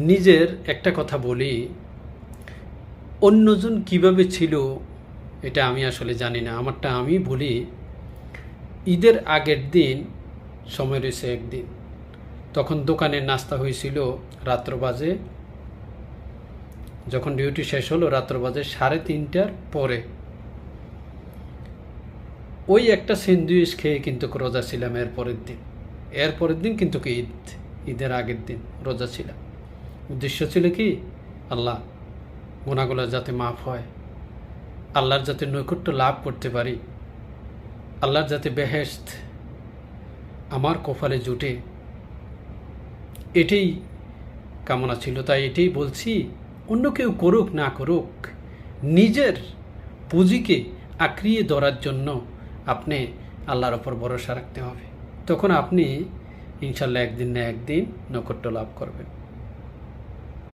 নিজের একটা কথা বলি, অন্যজন কিভাবে ছিল এটা আমি আসলে জানি না। আমারটা আমি বলি, ঈদের আগের দিন সময় রয়েছে একদিন, তখন দোকানের নাস্তা হয়েছিল রাত্র বাজে, যখন ডিউটি শেষ হলো রাত্র বাজে 3:30টার পরে। ওই একটা স্যান্ডউইচ খেয়ে কিন্তু রোজা ছিলাম। এরপরের দিন কিন্তু ঈদের আগের দিন রোজা ছিলাম। উদ্দেশ্য ছিল কি, আল্লাহ গুনাহগুলো যাতে মাফ হয়, আল্লাহর যাতে নৈকট্য লাভ করতে পারি, আল্লাহর যাতে বেহেশত আমার কপালে জুটে, এটাই কামনা ছিল। তাই এটাই বলছি, অন্য কেউ করুক না করুক, নিজের পুঁজিকে আঁকড়িয়ে ধরার জন্য আপনি আল্লাহর ওপর ভরসা রাখতে হবে। তখন আপনি ইনশাল্লাহ একদিন না একদিন নৈকট্য লাভ করবেন।